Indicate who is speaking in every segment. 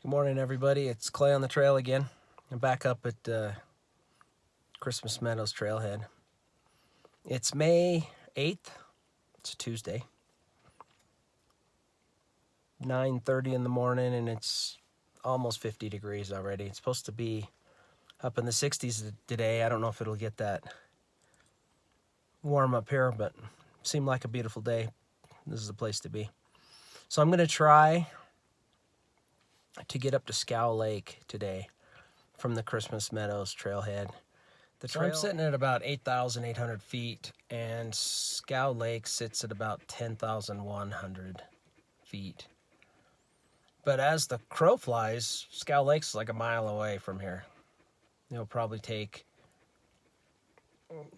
Speaker 1: Good morning, everybody. It's Clay on the trail again. I'm back up at Christmas Meadows trailhead. It's May 8th. It's a Tuesday. 9:30 in the morning, and it's almost 50 degrees already. It's supposed to be up in the 60s today. I don't know if it'll get that warm up here, but it seemed like a beautiful day. This is the place to be. So I'm going to try to get up to Scow Lake today from the Christmas Meadows trailhead. So I'm sitting at about 8,800 feet, and Scow Lake sits at about 10,100 feet. But as the crow flies, Scow Lake's like a mile away from here. It'll probably take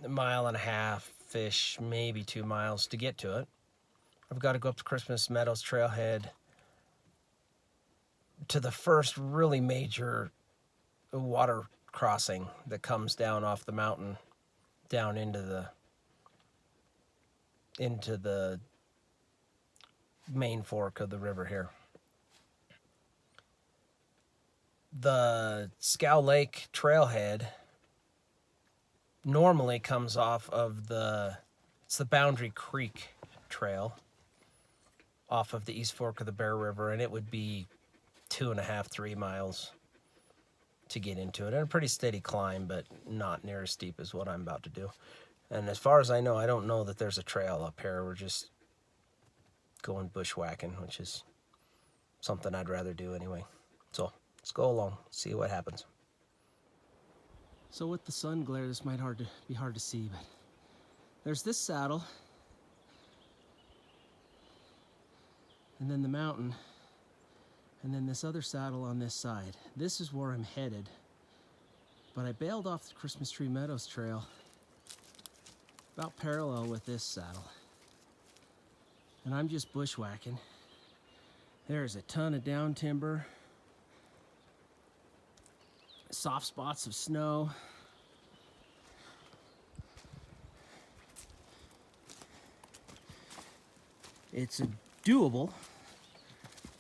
Speaker 1: a mile and a half-ish, maybe 2 miles to get to it. I've got to go up to Christmas Meadows trailhead to the first really major water crossing that comes down off the mountain down into the main fork of the river here. The Scow Lake trailhead normally comes off of it's the Boundary Creek trail off of the East Fork of the Bear River, and it would be 2.5, 3 miles to get into it. And a pretty steady climb, but not near as steep as what I'm about to do. And as far as I know, I don't know that there's a trail up here. We're just going bushwhacking, which is something I'd rather do anyway. So let's go along, see what happens. So with the sun glare, this might be hard to see, but there's this saddle, and then the mountain, and then this other saddle on this side. This is where I'm headed, but I bailed off the Christmas Tree Meadows trail about parallel with this saddle, and I'm just bushwhacking. There's a ton of down timber, soft spots of snow. It's doable,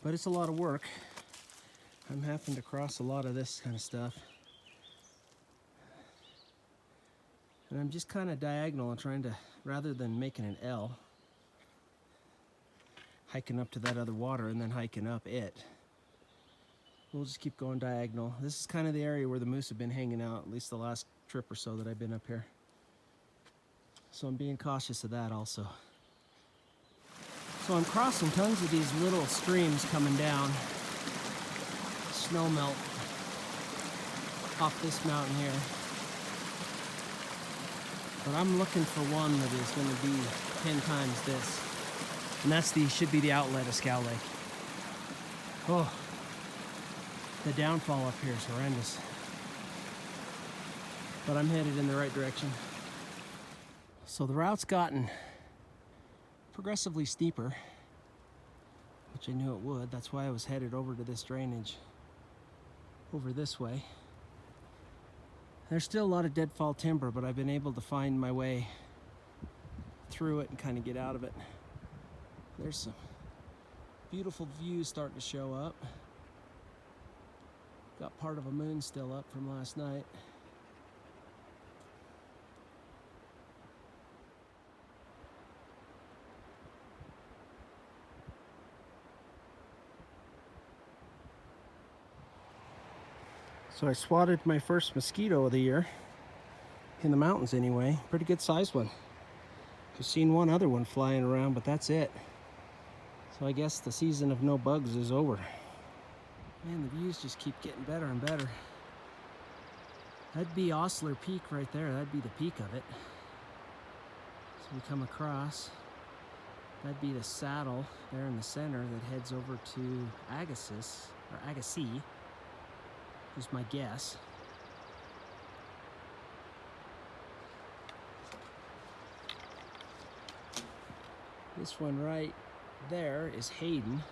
Speaker 1: but it's a lot of work. I'm having to cross a lot of this kind of stuff. And I'm just kind of diagonal and trying to, rather than making an L, hiking up to that other water and then hiking up it. We'll just keep going diagonal. This is kind of the area where the moose have been hanging out, at least the last trip or so that I've been up here. So I'm being cautious of that also. So I'm crossing tons of these little streams coming down. Snow melt off this mountain here. But I'm looking for one that is going to be 10 times this. And that's should be the outlet of Scow Lake. Oh, the downfall up here is horrendous. But I'm headed in the right direction. So the route's gotten progressively steeper, which I knew it would. That's why I was headed over to this drainage over this way. There's still a lot of deadfall timber, but I've been able to find my way through it and kind of get out of it. There's some beautiful views starting to show up. Got part of a moon still up from last night. So I swatted my first mosquito of the year, in the mountains anyway. Pretty good sized one. I've seen one other one flying around, but that's it. So I guess the season of no bugs is over. Man, the views just keep getting better and better. That'd be Osler Peak right there. That'd be the peak of it. So we come across. That'd be the saddle there in the center that heads over to Agassiz, or Agassiz, is my guess. This one right there is Hayden.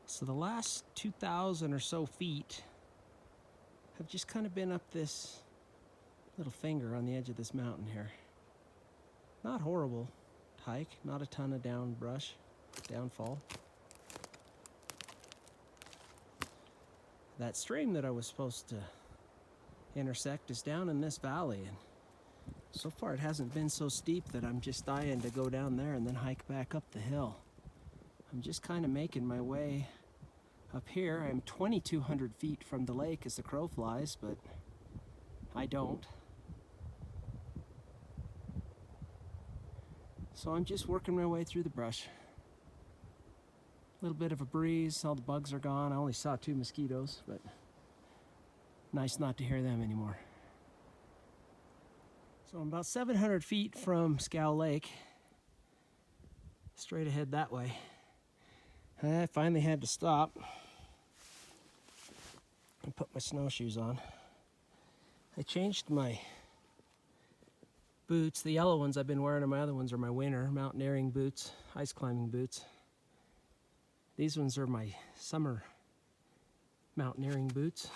Speaker 1: So the last 2,000 or so feet have just kind of been up this little finger on the edge of this mountain here. Not horrible hike, not a ton of downfall. That stream that I was supposed to intersect is down in this valley, and so far it hasn't been so steep that I'm just dying to go down there and then hike back up the hill. I'm just kind of making my way up here. I'm 2,200 feet from the lake as the crow flies, but I don't. So I'm just working my way through the brush. A little bit of a breeze, all the bugs are gone. I only saw 2 mosquitoes, but nice not to hear them anymore. So I'm about 700 feet from Scow Lake, straight ahead that way. I finally had to stop and put my snowshoes on. I changed my boots. The yellow ones I've been wearing, and my other ones are my winter mountaineering boots, ice climbing boots. These ones are my summer mountaineering boots.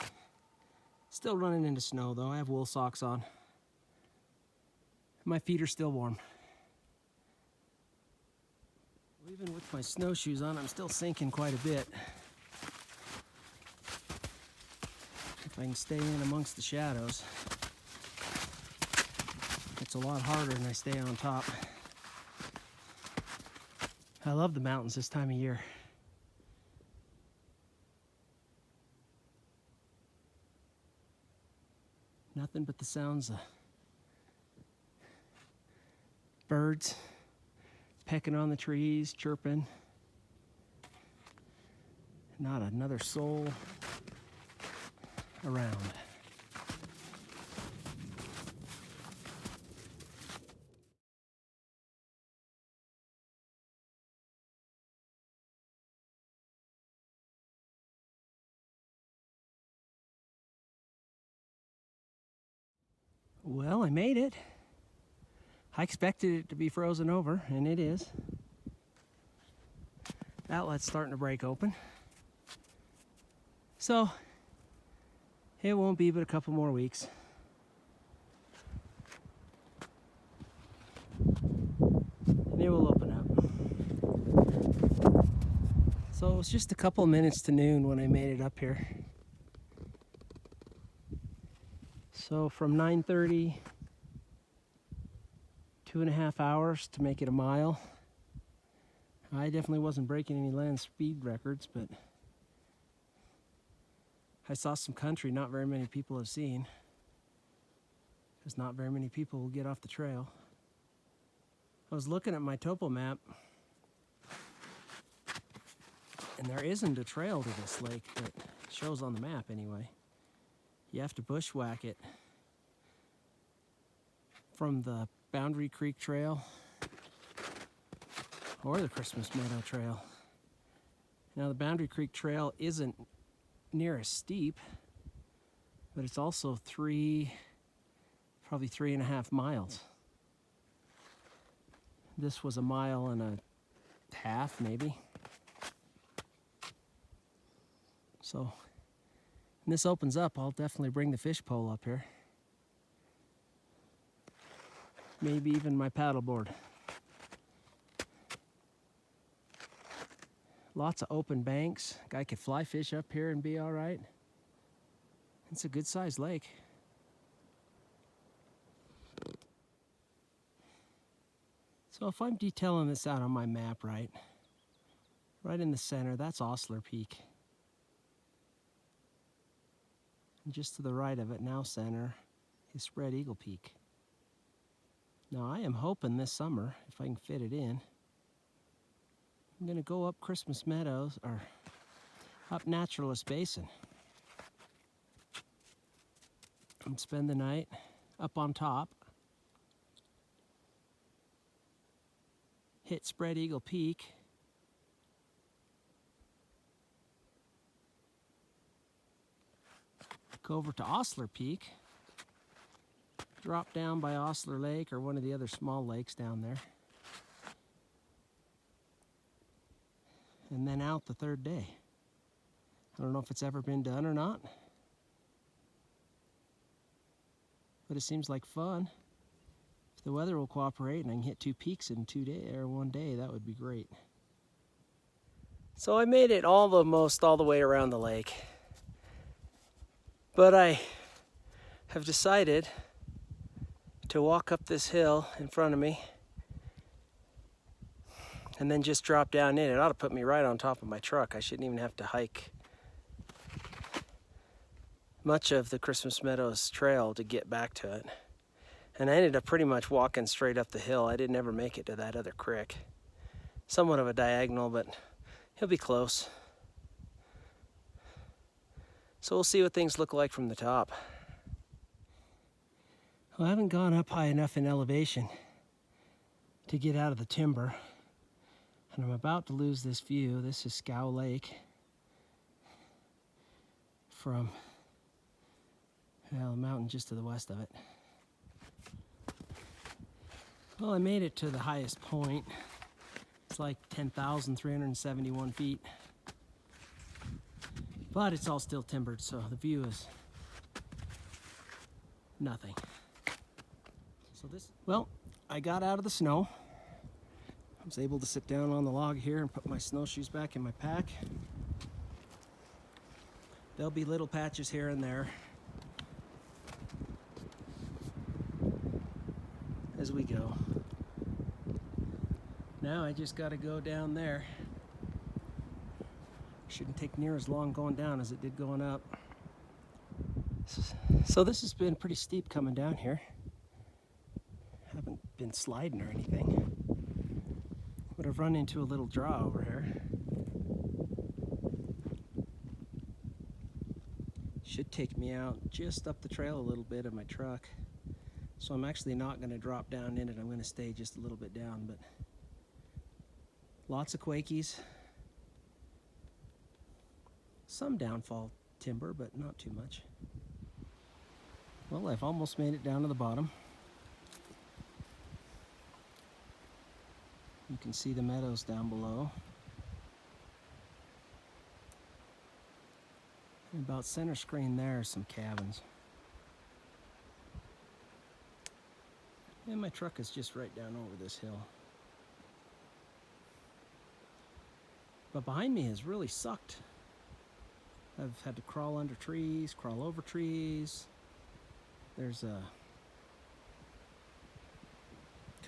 Speaker 1: Still running into snow though. I have wool socks on. My feet are still warm. Even with my snowshoes on, I'm still sinking quite a bit. If I can stay in amongst the shadows, it's a lot harder than I stay on top. I love the mountains this time of year. Nothing but the sounds of birds pecking on the trees, chirping. Not another soul around. Well, I made it. I expected it to be frozen over, and it is. Outlet's starting to break open. So, it won't be but a couple more weeks. And it will open up. So it was just a couple minutes to noon when I made it up here. So from 9:30, 2.5 hours to make it a mile. I definitely wasn't breaking any land speed records, but I saw some country not very many people have seen, because not very many people will get off the trail. I was looking at my topo map, and there isn't a trail to this lake that shows on the map anyway. You have to bushwhack it from the Boundary Creek Trail or the Christmas Meadow Trail. Now the Boundary Creek Trail isn't near as steep, but it's also probably 3.5 miles. This was 1.5 miles maybe. So when this opens up, I'll definitely bring the fish pole up here. Maybe even my paddleboard. Lots of open banks. Guy could fly fish up here and be all right. It's a good sized lake. So if I'm detailing this out on my map right in the center, that's Ostler Peak. And just to the right of it, now center, is Spread Eagle Peak. Now I am hoping this summer, if I can fit it in, I'm gonna go up Christmas Meadows, or up Naturalist Basin, and spend the night up on top, hit Spread Eagle Peak, go over to Ostler Peak, drop down by Ostler Lake or one of the other small lakes down there, and then out the third day. I don't know if it's ever been done or not, but it seems like fun. If the weather will cooperate and I can hit 2 peaks in 2 days or 1 day, that would be great. So I made it almost all the way around the lake. But I have decided to walk up this hill in front of me and then just drop down in. It ought to put me right on top of my truck. I shouldn't even have to hike much of the Christmas Meadows trail to get back to it. And I ended up pretty much walking straight up the hill. I didn't ever make it to that other creek. Somewhat of a diagonal, but he'll be close. So we'll see what things look like from the top. Well, I haven't gone up high enough in elevation to get out of the timber. And I'm about to lose this view. This is Scow Lake from the mountain just to the west of it. Well, I made it to the highest point. It's like 10,371 feet. But it's all still timbered, so the view is nothing. Well, I got out of the snow. I was able to sit down on the log here and put my snowshoes back in my pack. There'll be little patches here and there as we go. Now I just got to go down there. Shouldn't take near as long going down as it did going up. So this has been pretty steep coming down here. Haven't been sliding or anything. Would have run into a little draw over here. Should take me out just up the trail a little bit of my truck. So I'm actually not going to drop down in it. I'm going to stay just a little bit down, but lots of quakies. Some downfall timber, but not too much. Well, I've almost made it down to the bottom. You can see the meadows down below. And about center screen there are some cabins. And my truck is just right down over this hill. But behind me has really sucked. I've had to crawl under trees, crawl over trees. There's a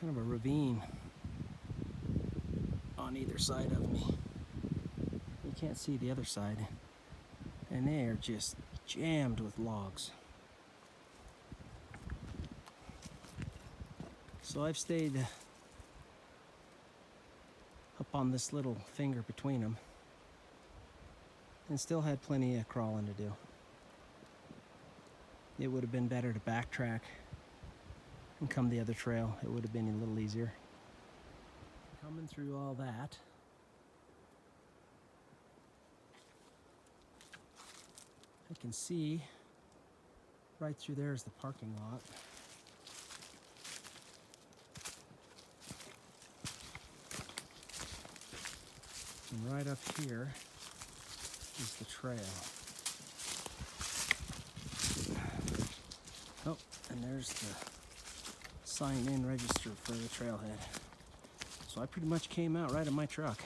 Speaker 1: kind of a ravine on either side of me. You can't see the other side. And they are just jammed with logs. So I've stayed up on this little finger between them and still had plenty of crawling to do. It would have been better to backtrack and come the other trail. It would have been a little easier. Coming through all that, I can see right through there is the parking lot. And right up here is the trail. Oh, and there's the sign in register for the trailhead. So I pretty much came out right of my truck.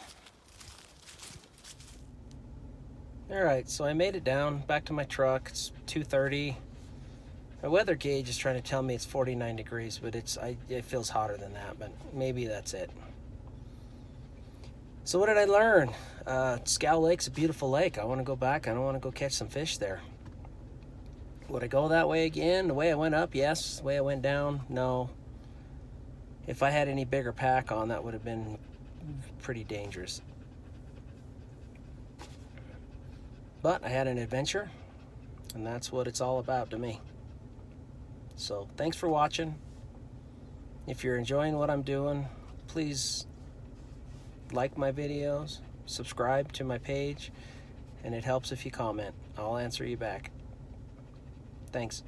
Speaker 1: Alright, so I made it down, back to my truck. It's 2:30. My weather gauge is trying to tell me it's 49 degrees, but it feels hotter than that, but maybe that's it. So what did I learn? Scow Lake's a beautiful lake. I want to go back. I don't want to go catch some fish there. Would I go that way again? The way I went up, yes. The way I went down, no. If I had any bigger pack on, that would have been pretty dangerous. But I had an adventure, and that's what it's all about to me. So thanks for watching. If you're enjoying what I'm doing, please like my videos, subscribe to my page, and it helps if you comment. I'll answer you back. Thanks.